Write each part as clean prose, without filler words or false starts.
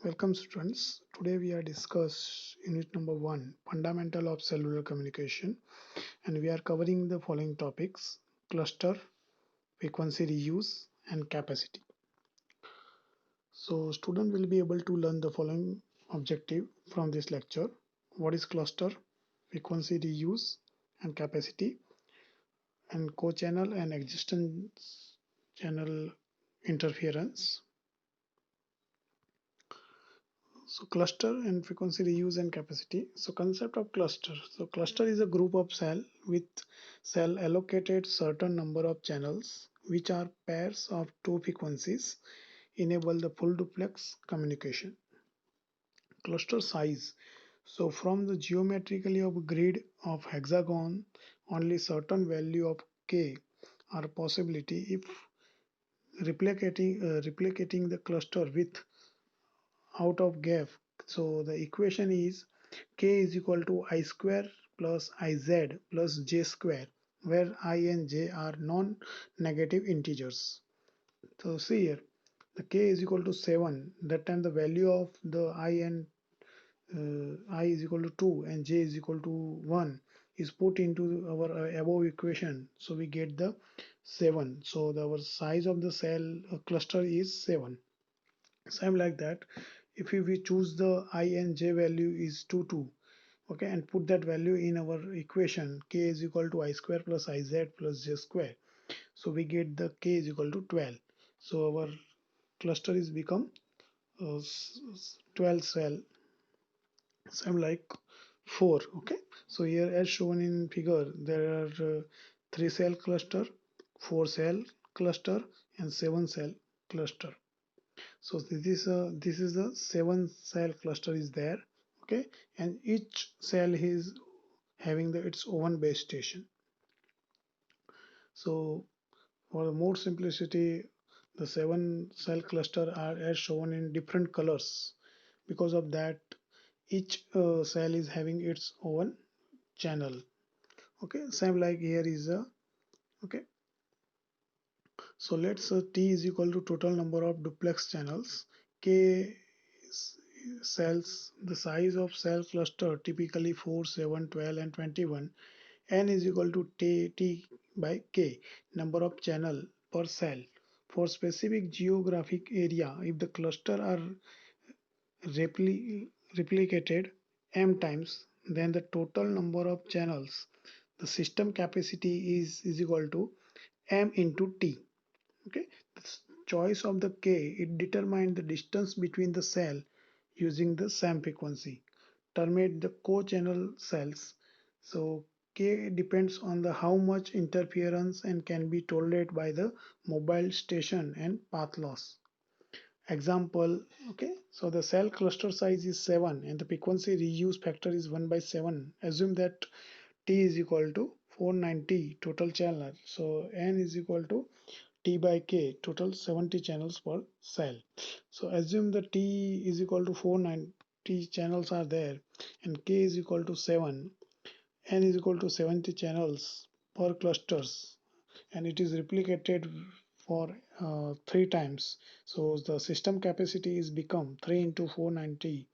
Welcome students. Today we are discuss unit number 1, fundamental of cellular communication, and we are covering the following topics: cluster, frequency reuse and capacity. So student will be able to learn the following objective from this lecture: what is cluster, frequency reuse and capacity, and co-channel and existence channel interference. So cluster and frequency reuse and capacity. So concept of cluster. So cluster is a group of cell with cell allocated certain number of channels which are pairs of two frequencies enable the full duplex communication. Cluster size. So from the geometrically of grid of hexagon only certain value of k are possibility if replicating the cluster with out of gap. So the equation is k is equal to I square plus iz plus j square, where I and j are non-negative integers. So see here, the k is equal to 7. That time the value of the I and I is equal to 2 and j is equal to 1 is put into our above equation. So we get the 7. So our size of the cell cluster is 7. Same like that, if we choose the I and j value is 2 2, okay, and put that value in our equation, k is equal to I square plus iz plus j square, so we get the k is equal to 12. So our cluster is become 12 cell. Same like 4, okay. So here as shown in figure there are 3 cell cluster, 4 cell cluster and 7 cell cluster. So this is the 7 cell cluster is there, okay, and each cell is having its own base station. So for more simplicity, the 7 cell cluster are as shown in different colors. Because of that, each cell is having its own channel. Okay, same like here is a, okay. So let's T is equal to total number of duplex channels. K cells, the size of cell cluster typically 4, 7, 12 and 21. N is equal to T by K, number of channel per cell. For specific geographic area, if the cluster are replicated m times, then the total number of channels, the system capacity is equal to m into T. Okay, the choice of the k, it determines the distance between the cell using the same frequency, termed the co-channel cells. So k depends on the how much interference and can be tolerated by the mobile station and path loss. Example, okay, so the cell cluster size is 7 and the frequency reuse factor is 1 by 7. Assume that T is equal to 490 total channel, so n is equal to T by K, total 70 channels per cell. So assume that T is equal to 490 channels are there and K is equal to 7, N is equal to 70 channels per clusters, and it is replicated for 3 times. So the system capacity is become 3 into 490.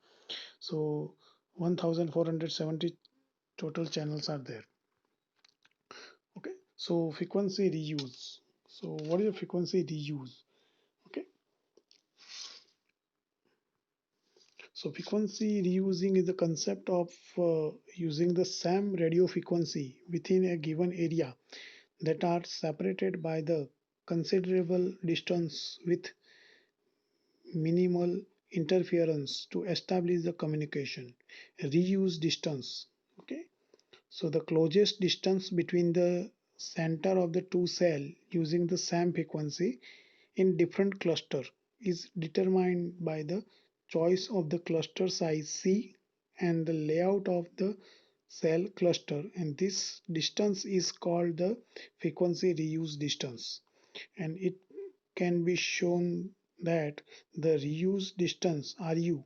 So 1470 total channels are there. Okay, so frequency reuse. So what is a frequency reuse? Okay, so frequency reusing is the concept of using the same radio frequency within a given area that are separated by the considerable distance with minimal interference to establish the communication. Reuse distance. Okay, so the closest distance between the center of the two cell using the same frequency in different cluster is determined by the choice of the cluster size C and the layout of the cell cluster, and this distance is called the frequency reuse distance, and it can be shown that the reuse distance RU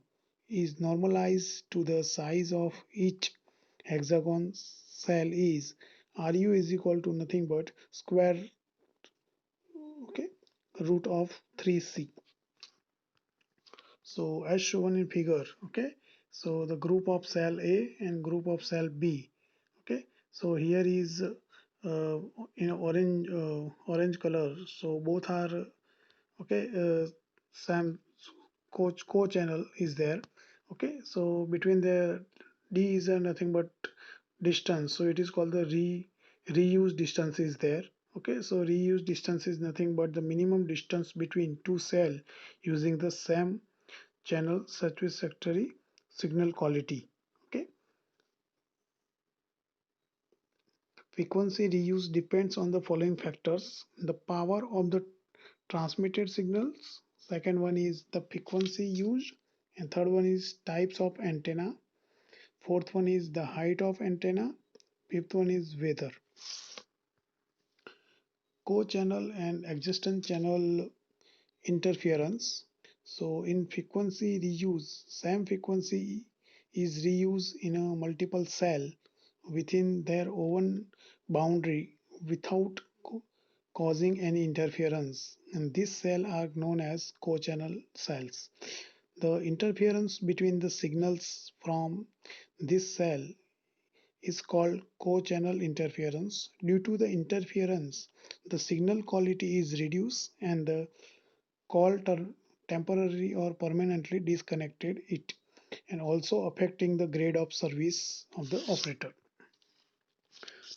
is normalized to the size of each hexagon cell is RU is equal to nothing but square, okay, root of 3C. So as shown in figure, okay, so the group of cell A and group of cell B, okay, so here is in orange color, so both are okay, same co-channel is there, okay, so between the D is nothing but distance, so it is called the reuse distance is there, okay, so reuse distance is nothing but the minimum distance between two cell using the same channel satisfactory signal quality, okay. Frequency reuse depends on the following factors: the power of the transmitted signals, second one is the frequency used, and third one is types of antenna, fourth one is the height of antenna, fifth one is weather. Co-channel and adjacent channel interference. So in frequency reuse, same frequency is reused in a multiple cell within their own boundary without causing any interference, and these cells are known as co-channel cells. The interference between the signals from this cell is called co-channel interference. Due to the interference, the signal quality is reduced and the call temporarily or permanently disconnected it, and also affecting the grade of service of the operator.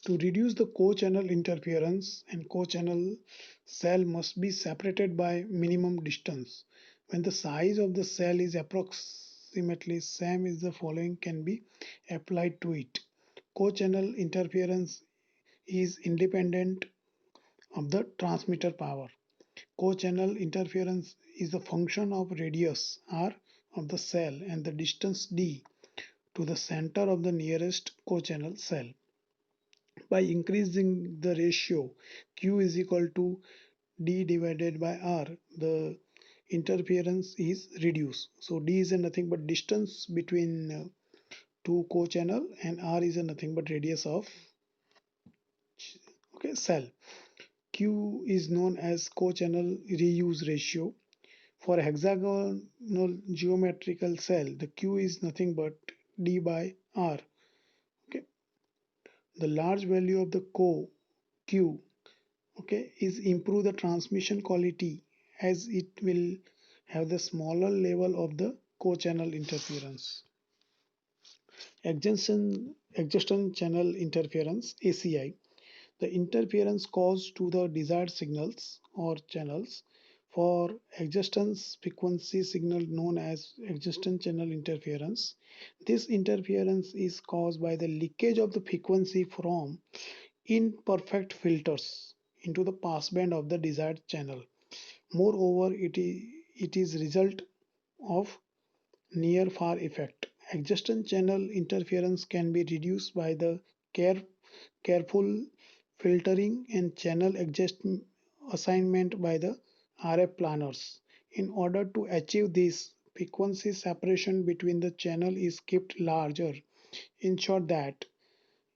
To reduce the co-channel interference, and co-channel cell must be separated by minimum distance. When the size of the cell is approximately same as the following can be applied to it. Co-channel interference is independent of the transmitter power. Co-channel interference is the function of radius r of the cell and the distance d to the center of the nearest co-channel cell. By increasing the ratio Q is equal to D divided by R, the interference is reduced. So D is nothing but distance between two co-channel, and R is nothing but radius of okay cell. Q is known as co-channel reuse ratio. For a hexagonal geometrical cell, the Q is nothing but D by R. Okay, the large value of the Q, okay, is improve the transmission quality as it will have the smaller level of the co-channel interference. Adjacent channel interference ACI, the interference caused to the desired signals or channels. For adjacent frequency signal known as adjacent channel interference, this interference is caused by the leakage of the frequency from imperfect filters into the passband of the desired channel. Moreover, it is result of near far effect. Adjacent channel interference can be reduced by the care, careful filtering and channel assignment by the RF planners. In order to achieve this, frequency separation between the channel is kept larger. Ensure that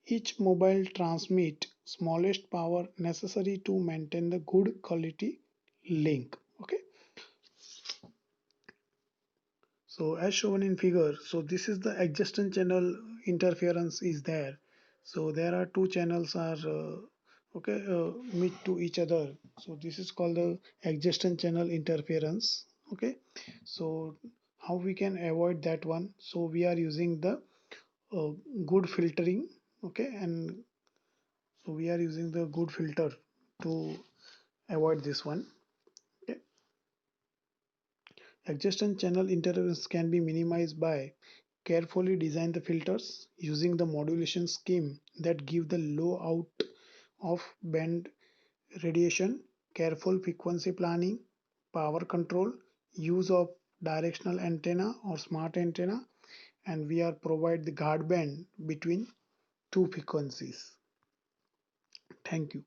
each mobile transmit smallest power necessary to maintain the good quality link. Okay, so as shown in figure, so this is the adjacent channel interference is there. So there are two channels are okay meet to each other. So this is called the adjacent channel interference. Okay, so how we can avoid that one? So we are using the uh, good filtering. Okay, and so we are using the good filter to avoid this one. Okay. Adjacent channel interference can be minimized by carefully design the filters using the modulation scheme that give the low out of band radiation, careful frequency planning, power control, use of directional antenna or smart antenna, and we are provide the guard band between two frequencies. Thank you.